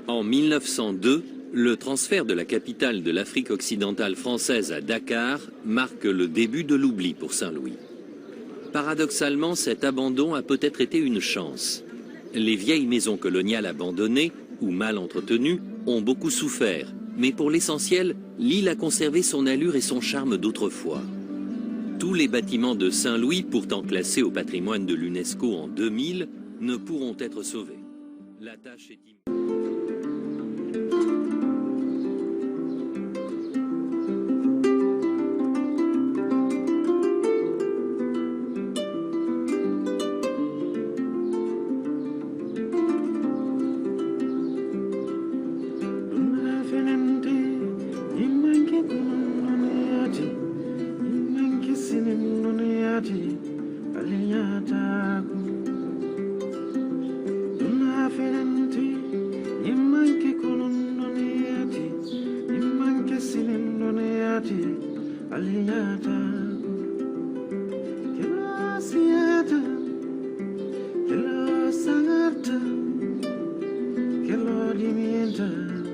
En 1902, le transfert de la capitale de l'Afrique occidentale française à Dakar marque le début de l'oubli pour Saint-Louis. Paradoxalement, cet abandon a peut-être été une chance. Les vieilles maisons coloniales abandonnées ou mal entretenues ont beaucoup souffert, mais pour l'essentiel, l'île a conservé son allure et son charme d'autrefois. Tous les bâtiments de Saint-Louis, pourtant classés au patrimoine de l'UNESCO en 2000, ne pourront être sauvés. La tâche est immense. Hello, Sangarta. Hello, Dimienta.